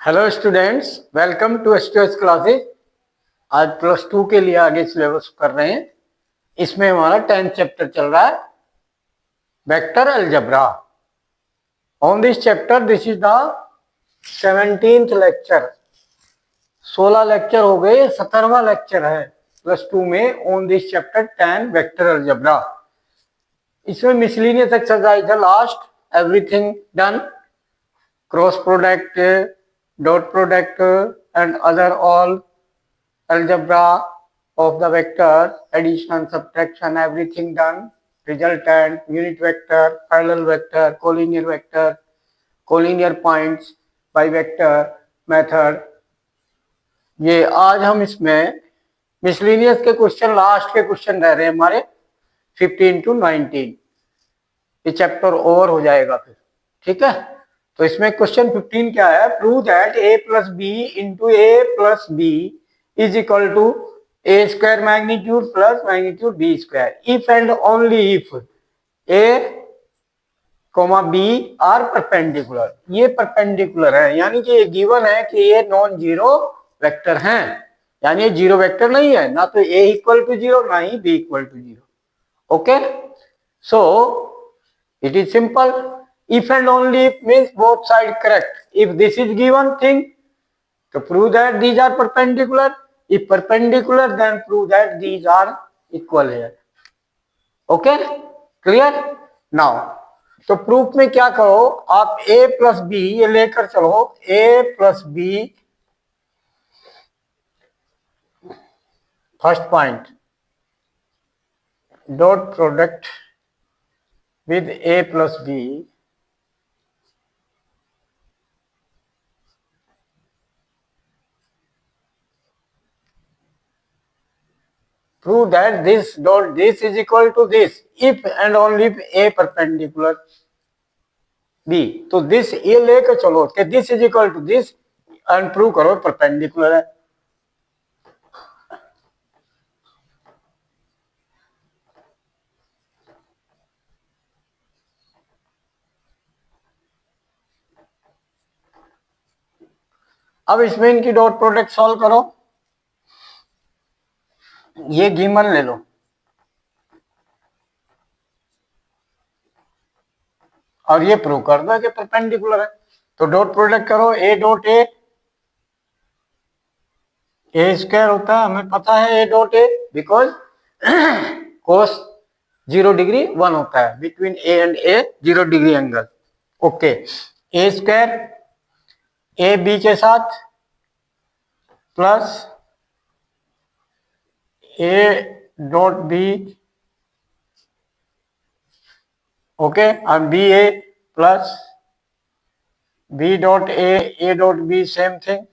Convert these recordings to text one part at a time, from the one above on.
Hello students, welcome to STS classes. आज plus 2 के लिए आगे सिलेबस कर रहे हैं। इसमें हमारा 10th चैप्टर चल रहा है, vector algebra. On this chapter this is the 17th lecture. 16 lecture हो गए, 17वां लेक्चर है प्लस 2 में on this chapter 10 vector algebra. इसमें मिसलिनियस एक्सरसाइज है, last everything done, cross product, dot product and other all algebra of the vector, addition, subtraction, everything done, resultant, unit vector, parallel vector, collinear points by vector method। ये आज हम इसमें miscellaneous के question, last के question रह रहे हैं हमारे 15 to 19। ये चैप्टर ओवर हो जाएगा फिर, ठीक है। तो इसमें क्वेश्चन 15 क्या है, prove that a plus b into a plus b is equal to a square magnitude plus magnitude B square if and only if a comma b are perpendicular. ये परपेंडिकुलर है, यानी कि ये गिवन है कि ये नॉन जीरो वेक्टर हैं, यानी ये जीरो वेक्टर नहीं है, ना तो a इक्वल टू जीरो ना ही b equal to zero. Okay, so it is simple. If and only if means both sides correct. If this is given thing, to prove that these are perpendicular. If perpendicular, then prove that these are equal here. Okay, clear? Now, तो proof में क्या करो, आप a plus B ये लेकर चलो, a plus b first point, dot product with a plus b prove that this dot this is equal to this if and only if a perpendicular b। तो this ये लेकर चलो कि this is equal to this and prove करो perpendicular है। अब इसमें इनकी डॉट प्रोडक्ट सॉल्व करो, ये गिवन ले लो और ये प्रूव कर दो कि परपेंडिकुलर है। तो डॉट प्रोडक्ट करो, ए डॉट ए स्क्वायर होता है, हमें पता है A dot A, because cos 0 degree 1 होता है, between A and A 0 degree angle. Okay, A square A B के साथ plus A dot B, okay, और B A plus B dot A dot B, same thing,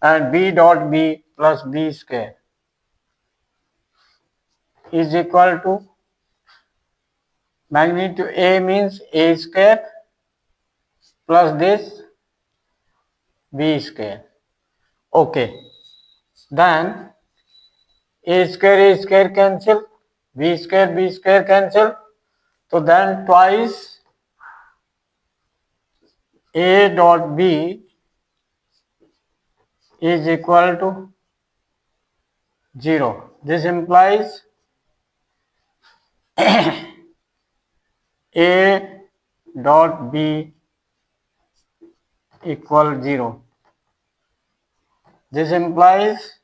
and b dot b plus b square is equal to magnitude a means a square plus this b square। okay, then a square cancel, b square cancel, so then twice a dot b is equal to 0। this implies a dot b equal 0। this implies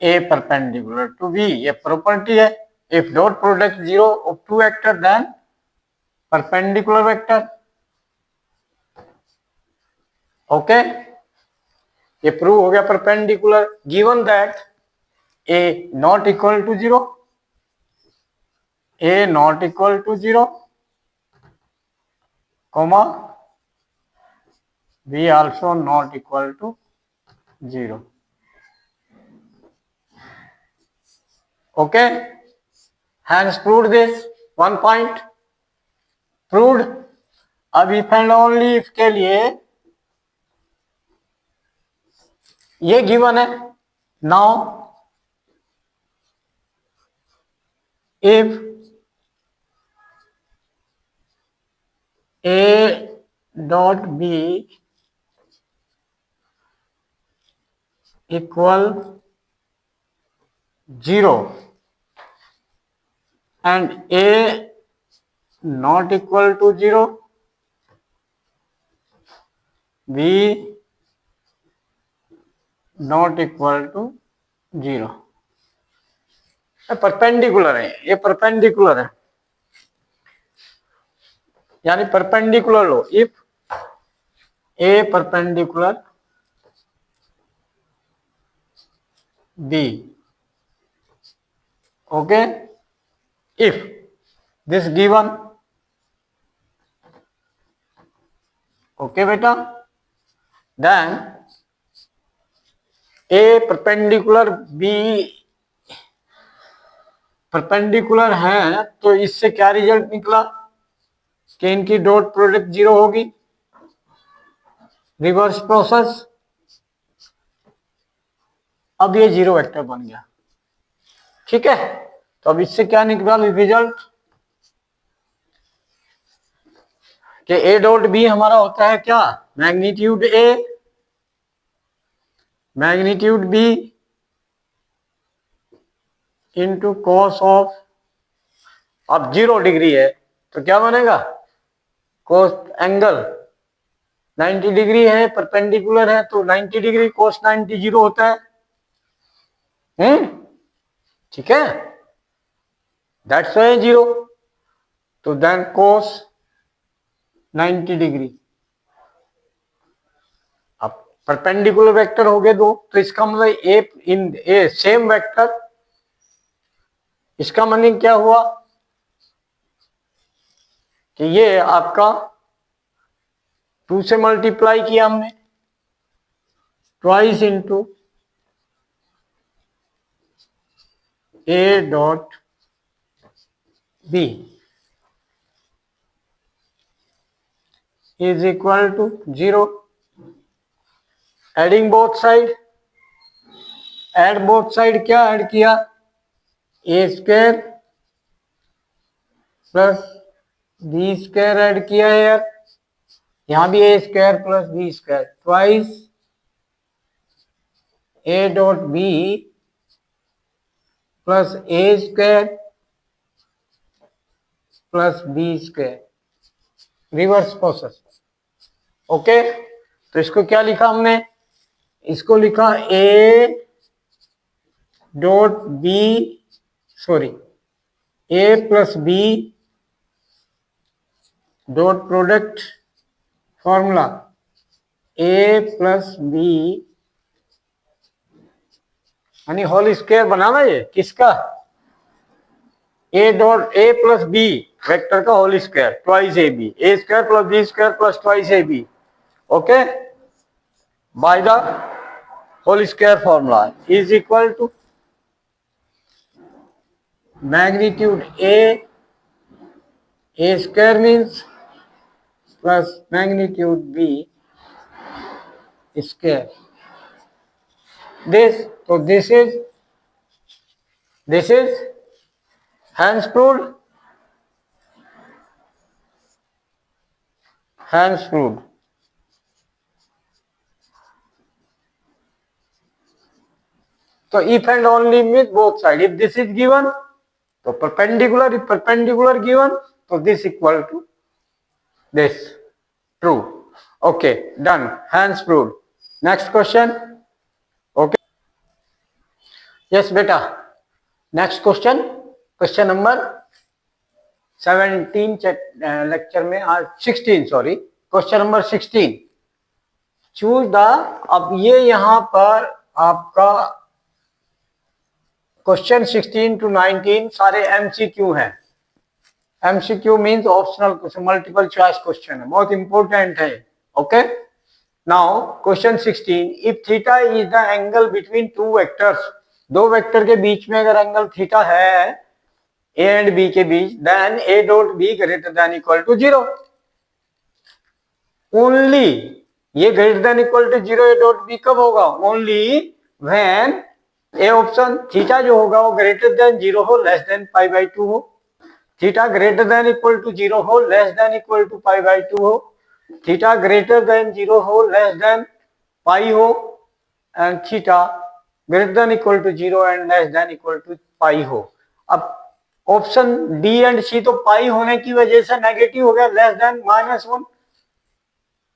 a perpendicular to b। ये property है, if dot product 0 of two vector then perpendicular vector। Okay, ये prove हो गया perpendicular, given that a not equal to 0, a not equal to 0, comma b also not equal to 0। okay, hence proved this one point proved। अब if and only if के लिए ये given है। Now if A dot B equal 0 and A not equal to 0, B not equal to 0। Perpendicular है, ये perpendicular है, यानी perpendicular लो। If a perpendicular b, okay, if this given, okay बेटा, then a perpendicular b perpendicular है, तो इससे क्या रिजल्ट निकला कि इनकी डॉट प्रोडक्ट 0 होगी, रिवर्स प्रोसेस। अब ये 0 वेक्टर बन गया, ठीक है। तो अब इससे क्या निकला रिजल्ट कि ए डॉट बी हमारा होता है क्या, magnitude a magnitude b into cos of, अब 0 डिग्री है तो क्या बनेगा, कोस एंगल 90 डिग्री है, परपेंडिकुलर है तो 90 डिग्री कोस 90 0 होता है, ठीक है, दैट्स वाई 0। तो देन कोस 90 डिग्री, अब परपेंडिकुलर वेक्टर हो गए दो, तो इसका मतलब ए इन ए सेम वेक्टर, इसका मीनिंग क्या हुआ कि ये आपका 2 से मल्टीप्लाई किया हमने, twice into A dot B is equal to 0, adding both side, add both side, क्या ऐड किया, A square plus B square add किया है यार, यहां भी A square plus B square, twice A dot B plus A square plus B square, reverse process, okay. तो इसको क्या लिखा हमने, इसको लिखा A dot B, sorry, A plus B dot product formula, A plus B यानी whole square बनाना, ये किसका, A dot A plus B vector का whole square, twice A B, A square plus B square plus twice A B, okay, by the whole square formula is equal to magnitude A square means plus magnitude B square, this, so this is hence proved, hence proved। तो if and only with both side, if this is given तो perpendicular, if perpendicular given तो this equal to this, true, okay, done, hence proved। next question, okay, yes बेटा, next question, question number 17 lecture में, आज 16, sorry, question number 16, choose the, अब ये यहां पर आपका क्वेश्चन 16 to 19 सारे एमसीक्यू हैं, MCQ means optional question, multiple choice question है, बहुत इंपॉर्टेंट है, okay. Now question 16, if theta is the angle between two vectors, दो वेक्टर के बीच में अगर एंगल थीटा है ए एंड बी के बीच, then A dot B greater than equal to 0, only ये greater than equal to 0 A dot B कब होगा, only when a option theta जो होगा वो ग्रेटर देन 0 हो, लेस देन पाई बाई 2 हो, theta greater than equal to 0 हो, less than equal to pi by 2 हो, थीटा ग्रेटर देन 0 हो, लेस देन पाई हो, and theta greater than equal to 0 and less than equal to pi हो। अब option D and सी तो पाई होने की वजह से नेगेटिव हो गया, लेस देन -1,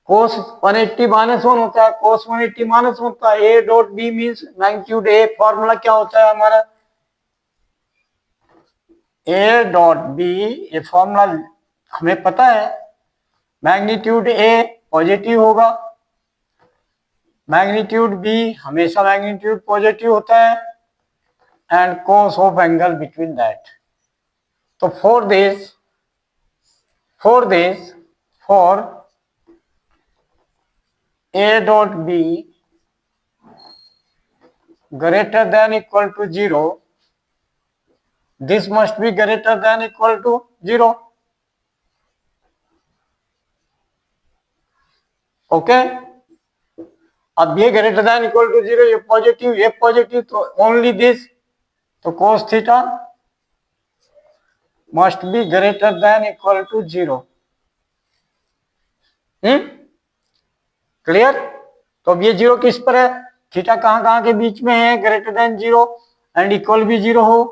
cos 180 -1 होता है, cos 180 -1 होता है, a dot b means magnitude a, formula क्या होता है हमारा, a डॉट बी, ये फॉर्मूला हमें पता है, मैग्नीट्यूड a पॉजिटिव होगा, मैग्नीट्यूड b हमेशा मैग्नीट्यूड पॉजिटिव होता है, and cos of angle between that. तो for a dot b greater than equal to 0, this must be greater than equal to 0. Okay, अब ये ग्रेटर देन इक्वल टू 0, ये positive, तो only this, तो cos theta must be greater than equal to 0। Clear? तो अब ये 0 किस पर है, थीटा कहां के बीच में है, ग्रेटर देन 0 एंड इक्वल भी 0 हो,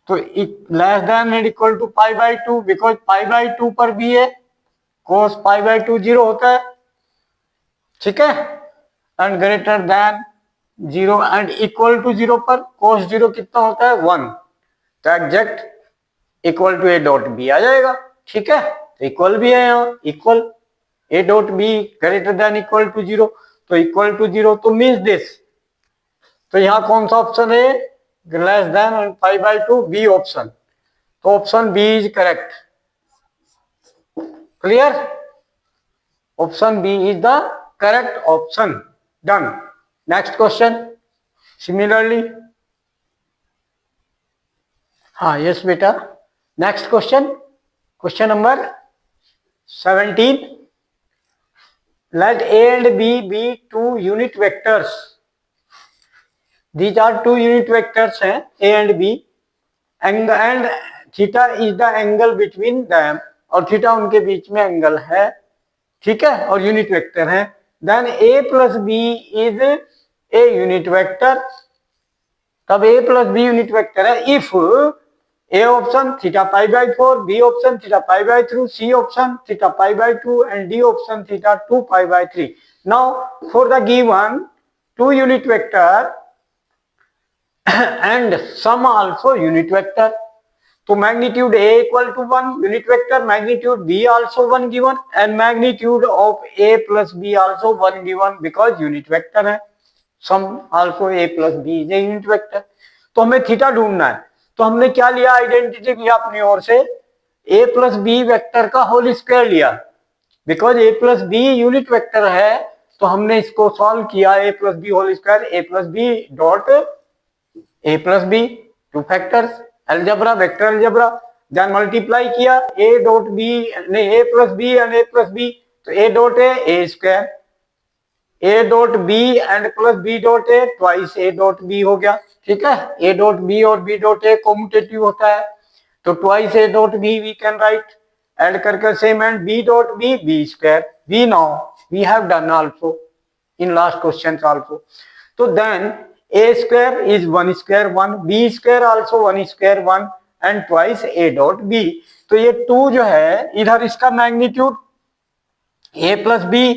तो less than and equal to pi by 2, because pi by 2 पर भी है, cos पाई बाई 2 0 होता है, ठीक है, and greater than 0 and equal to 0 पर cos 0 कितना होता है, 1, तो exact equal to a dot B आ जाएगा, ठीक है, तो इक्वल भी है यहाँ, equal a dot B greater than equal to 0, तो इक्वल टू 0 तो मीन्स दिस, तो यहाँ कौन सा ऑप्शन है, less than pi by 2, B option, तो option B is correct. Clear? Option B is the correct option. Done. Next question similarly, हाँ yes बेटा, next question number 17, let a and b be two unit vectors, these are two unit vectors हैं a and b, and theta is the angle between them, और थीटा उनके बीच में angle है, ठीक है, और यूनिट वेक्टर है, then a plus b is a unit vector, तब a plus b unit vector है if A option theta pi by 4, B option theta pi by 3, C option theta pi by 2, and D option theta 2 pi by 3. Now for the given two unit vector and some also unit vector, तो magnitude A equal to 1 unit vector, magnitude B also 1 given, and magnitude of A plus B also 1 given because unit vector है, some also A plus B is a unit vector। तो हमें theta ढूंढना है, तो हमने क्या लिया, identity लिया अपनी ओर से, a प्लस बी वेक्टर का होल स्क्वायर लिया, because a plus b unit vector है, तो हमने इसको सॉल्व किया, a plus b whole square, a plus B dot a plus b, two factors, algebra, vector algebra, then multiply किया a dot b ने a plus b and a plus b, तो a dot a square, a dot b and plus b dot a twice a dot b हो गया, ठीक है, a dot b और b dot a commutative होता है, तो twice a dot b we can write, add करके same, and b dot b b square, we now we have done also in last question also, तो then a square is 1 square 1, b square also 1 square 1, and twice a dot b, तो ये 2 जो है इधर इसका magnitude a plus b,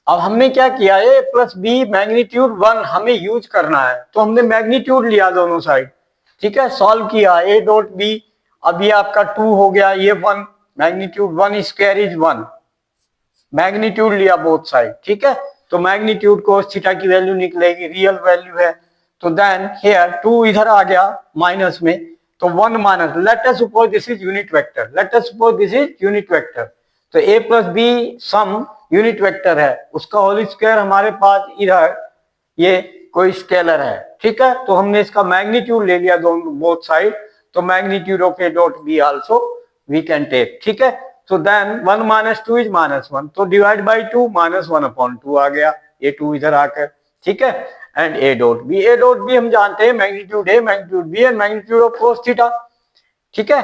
अब हमने क्या किया, a प्लस बी मैग्नीट्यूड 1 हमें यूज करना है, तो हमने मैग्नीट्यूड लिया दोनों साइड, ठीक है, सॉल्व किया a डॉट बी, अब ये आपका 2 हो गया, ये 1, मैग्नीट्यूड 1 स्क्वायर इज 1, मैग्नीट्यूड लिया बोथ साइड, ठीक है, तो मैग्नीट्यूड कोस थीटा की वैल्यू निकलेगी, रियल वैल्यू है, तो देन हियर 2 इधर आ गया माइनस में, तो 1 minus, let us suppose this is unit vector, let us suppose this is unit vector, तो a plus b sum unit vector है, उसका होल स्क्वायर हमारे पास इधर ये कोई स्केलर है, ठीक है, तो हमने इसका मैग्नीट्यूड ले लिया दोनों बोथ साइड, तो magnitude of a dot b also we can take, ठीक है, तो देन 1 माइनस 2 इज -1, तो डिवाइड बाई 2 -1/2 आ गया, ये 2 इधर आकर, ठीक है, एंड a डॉट b हम जानते हैं magnitude a magnitude b and magnitude of cos theta, ठीक है।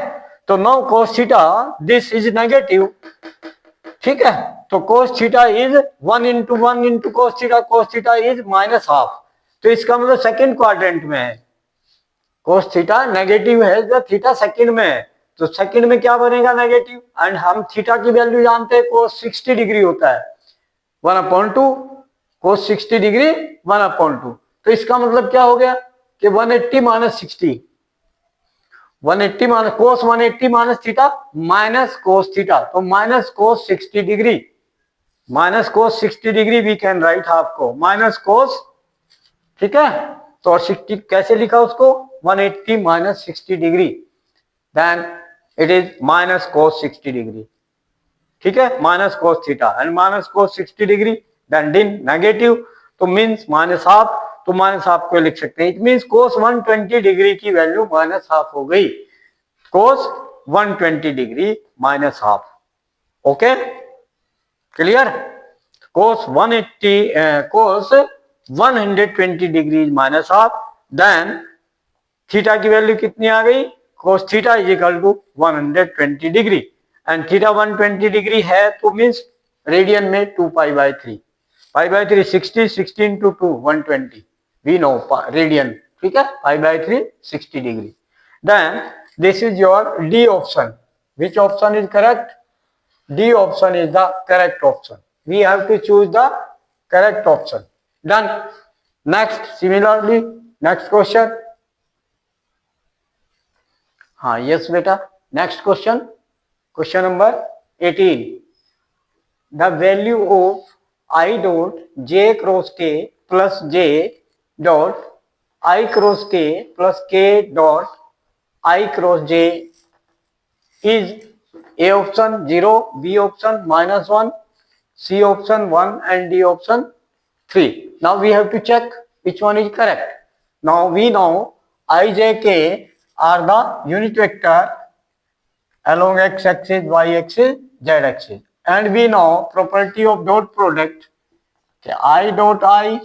तो now cos theta this is negative, ठीक है। तो cos थीटा इज 1 इंटू 1 इंटू cos थीटा इज माइनस हाफ। तो इसका मतलब सेकंड क्वाड्रेंट में है, cos थीटा नेगेटिव है जब थीटा सेकंड में है, तो सेकंड में क्या बनेगा नेगेटिव। एंड हम थीटा की वैल्यू जानते हैं cos 60 डिग्री होता है 1/2, cos 60 डिग्री 1/2। तो इसका मतलब क्या हो गया कि 180 minus 60, 180 minus cos 180 minus theta minus cos theta, तो minus cos 60 degree, minus cos 60 degree we can write half को माइनस cos, ठीक है। तो 60 कैसे लिखा उसको 180 minus 60 degree, then it is minus cos 60 degree, ठीक है, minus cos theta and minus cos 60 degree then then negative, तो मींस माइनस हाफ, तो माइनस हाफ को लिख सकते हैं। इट मींस cos 120 डिग्री की वैल्यू माइनस हाफ हो गई, cos 120 degree minus half. Okay clear. cos 120 degree minus half, then theta की वैल्यू कितनी आ गई, cos थीटा is equal to 120 degree and theta 120 degree है तो मींस रेडियन में 2π/3, π/3 60, 60 into 2 120 वी नो रेडियन, ठीक है, π/3 60 degree. Then this is your D option, which option is correct, D option is the correct option. We have to choose the correct option. Done. Next, similarly, next question. हाँ yes बेटा, next question. Question number 18. The value of I dot j cross k plus j dot I cross k plus k dot I cross j is A option 0, B option -1, C option 1 and D option 3. Now we have to check which one is correct. Now we know I, J, K are the unit vector along x axis, y axis, z axis, and we know property of dot product I dot I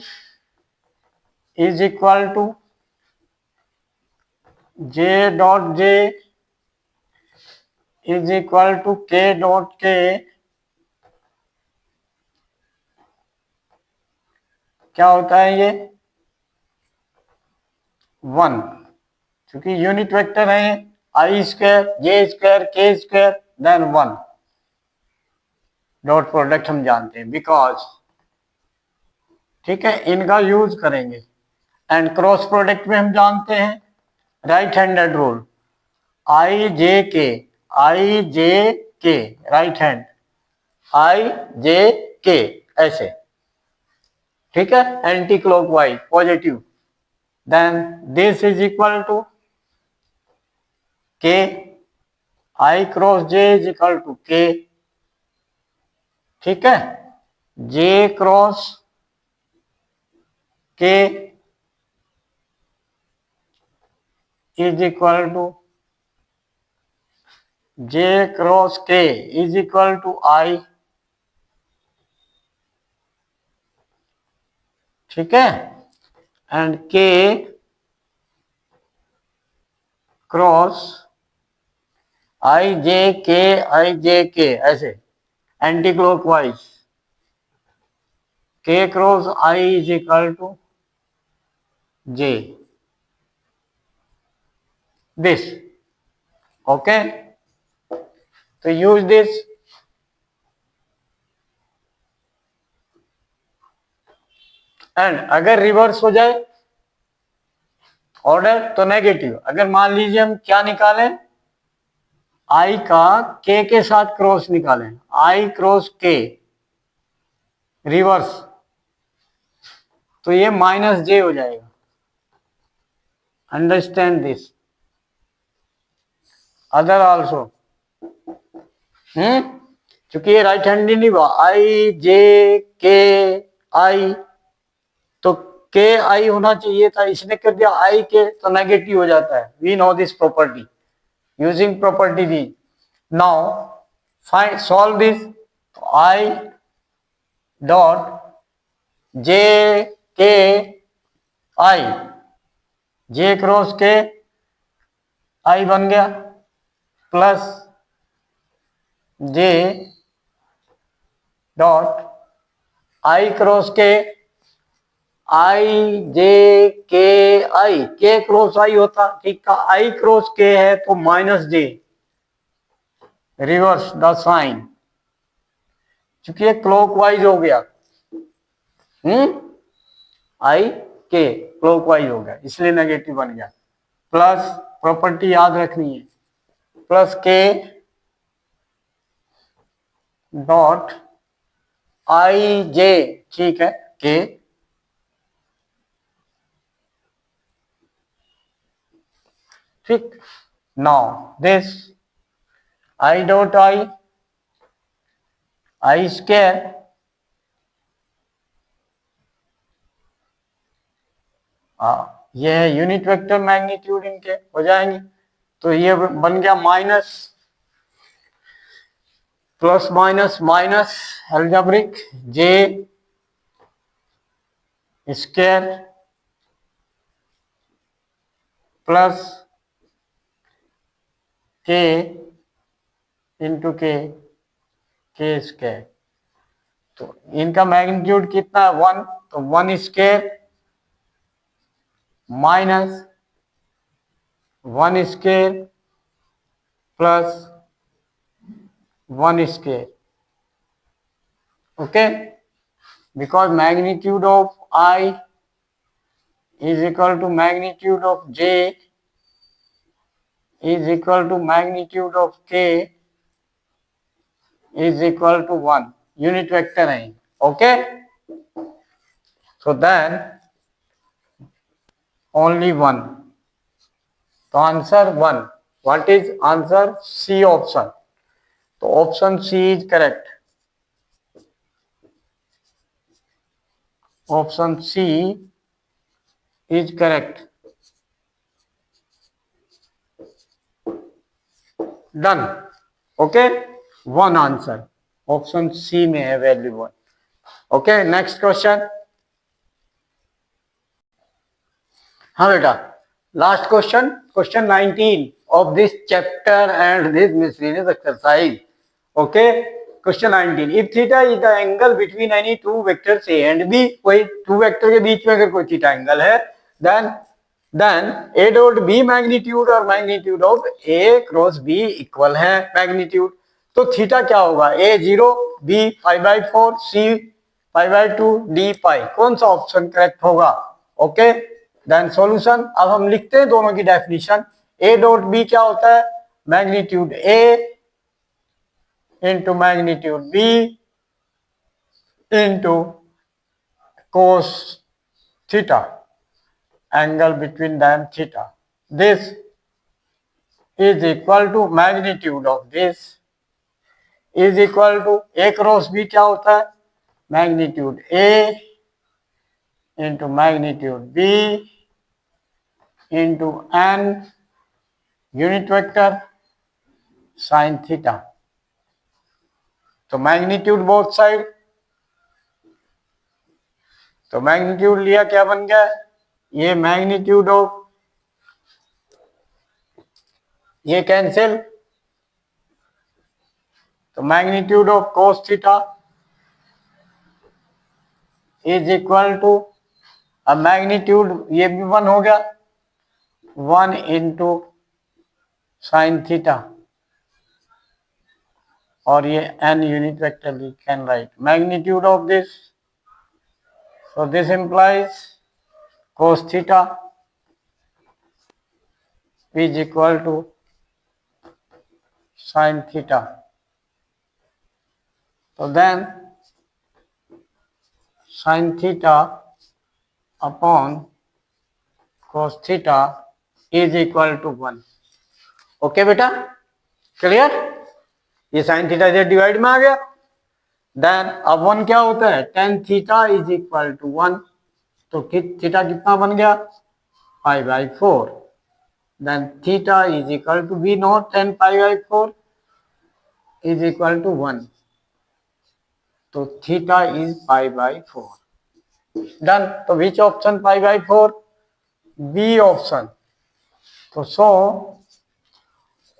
is equal to J dot J is equal to K dot K क्या होता है ये 1, क्योंकि unit vector है आई square J square के square then 1, dot product हम जानते हैं बिकॉज, ठीक है, इनका यूज करेंगे। एंड क्रॉस प्रोडक्ट में हम जानते हैं right handed rule, I J K right hand I J K ऐसे, ठीक है, anti clockwise positive, then this is equal to K I cross J is equal to K, ठीक है, J cross K is equal to J cross K is equal to I, ठीक है, and K cross I J K ऐसे anti clockwise, K cross I is equal to J, this, okay. तो use this, and अगर reverse हो जाए order तो negative. अगर मान लीजिए हम क्या निकालें, आई का के साथ क्रॉस निकालें, आई क्रॉस के रिवर्स, तो ये -j हो जाएगा। अंडरस्टैंड दिस, अदर आल्सो, क्योंकि ये राइट हैंड नहीं हुआ, आई जे के आई, तो के आई होना चाहिए था, इसने कर दिया आई के, तो नेगेटिव हो जाता है। We know this property using property the. Now find solve this, i dot j k i, j cross k i बन गया, plus j dot i cross k, i J k आई, के क्रॉस आई होता, ठीक है, आई cross k है तो minus j, reverse the sign, क्योंकि ये क्लॉकवाइज हो गया, आई के क्लॉकवाइज हो गया इसलिए नेगेटिव बन गया। प्लस प्रॉपर्टी याद रखनी है, प्लस के डॉट आई जे, ठीक है, के ठीक। Now this i dot I square ये है यूनिट वेक्टर मैग्नीट्यूड इनके हो जाएंगे, तो ये बन गया minus plus minus minus algebraic J square plus के इंटू के स्क्वायर, तो इनका मैग्नीट्यूड कितना है 1, तो 1 square minus 1 square plus 1 square, okay, because magnitude of I is equal to magnitude of J is equal to magnitude of K is equal to 1, unit vector है, okay, so then only 1, तो answer 1, what is answer? C option, तो option C is correct, option C is correct, done, okay, 1 answer, option C में है value 1, okay. Next question, हाँ बेटा, last question, question 19 of this chapter and this miscellaneous exercise, okay. Question 19, if theta is the angle between any two vectors A and B, कोई two vector के बीच में अगर कोई थीटा एंगल है, then A dot B magnitude और magnitude of A cross B equal है magnitude, तो थीटा क्या होगा? ए 0, बी π/4, सी π/2, डी पाई, कौन सा ऑप्शन करेक्ट होगा? ओके, देन सॉल्यूशन, अब हम लिखते हैं दोनों की डेफिनेशन। ए डॉट बी क्या होता है? Magnitude a into magnitude b into cos theta, angle between them theta, this is equal to magnitude of this is equal to a cross b क्या होता है? Magnitude a into magnitude b into n unit vector sine theta, तो magnitude both side, तो magnitude लिया क्या बन गया? ये मैग्नीट्यूड ऑफ, ये कैंसिल, तो magnitude of cos theta is equal to, अब मैग्नीट्यूड ये भी 1 हो गया, 1 इंटू साइन थीटा, और ये n unit vector we can write magnitude of this, so this implies cos theta is equal to sin theta, so then sin theta upon cos theta is equal to 1, okay बेटा, clear? ये sin theta से divide में आ गया, then अब 1 क्या होता है? tan theta is equal to 1, तो थीटा कितना बन गया? π/4, then theta is equal to we note tan π/4 is equal to 1, तो थीटा इज π/4, डन। तो विच ऑप्शन π/4? बी ऑप्शन, तो सो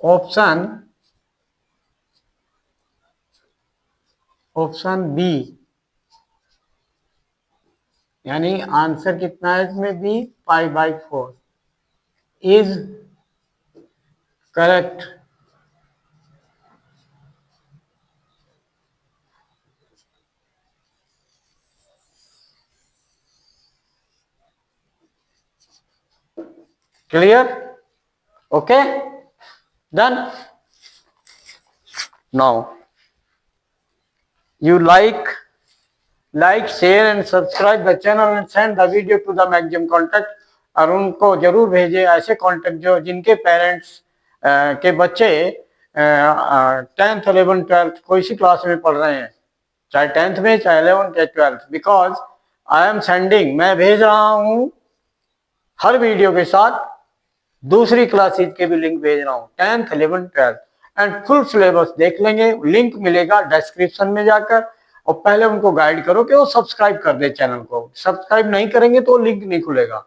ऑप्शन बी, यानी आंसर कितना है इसमें B, π/4 is correct. Clear? Okay, done. Now you like, share and subscribe the channel and send the video to the maximum contact। और उनको जरूर भेजें ऐसे कॉन्टेक्ट जो जिनके पेरेंट्स के बच्चे 10th 11th 12th कोई सी क्लास में पढ़ रहे हैं, चाहे 10th में चाहे 11th या 12th। Because I am sending, मैं भेज रहा हूं हर वीडियो के साथ दूसरी क्लासेज के भी लिंक भेज रहा हूं, 10th 11th 12th and full syllabus देख लेंगे। लिंक मिलेगा डिस्क्रिप्शन में जाकर, और पहले उनको गाइड करो कि वो सब्सक्राइब कर दे चैनल को। सब्सक्राइब नहीं करेंगे तो लिंक नहीं खुलेगा,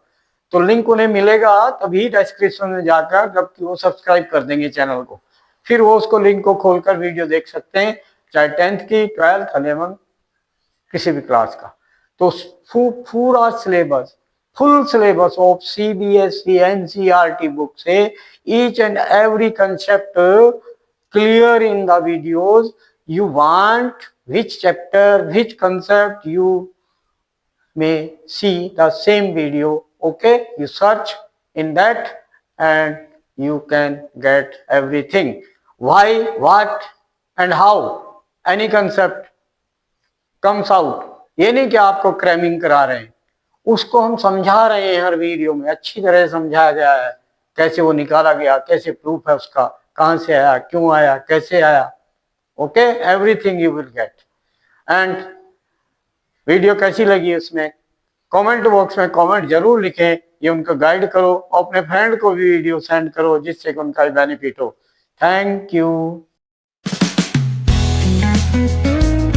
तो लिंक उन्हें मिलेगा तभी डिस्क्रिप्शन में जाकर, जबकि वो सब्सक्राइब कर देंगे चैनल को, फिर वो उसको लिंक को खोलकर वीडियो देख सकते हैं, चाहे 10th की 12th 11th किसी भी क्लास का। तो पूरा syllabus, full syllabus of CBSE NCERT book से each and every concept clear in the videos। You want which chapter, which concept, you may see the same video। Okay, you search in that and you can get everything, why, what and how any concept comes out। ये नहीं कि आपको cramming करा रहे हैं, उसको हम समझा रहे हैं हर वीडियो में, अच्छी तरह समझाया गया है कैसे वो निकाला गया, कैसे प्रूफ है उसका, कहां से आया, क्यों आया, कैसे आया। Okay, everything you will get. And video कैसी लगी उसमें कमेंट बॉक्स में कमेंट जरूर लिखें, ये उनको गाइड करो, और अपने फ्रेंड को भी वीडियो सेंड करो जिससे कि उनका बेनिफिट हो। Thank you.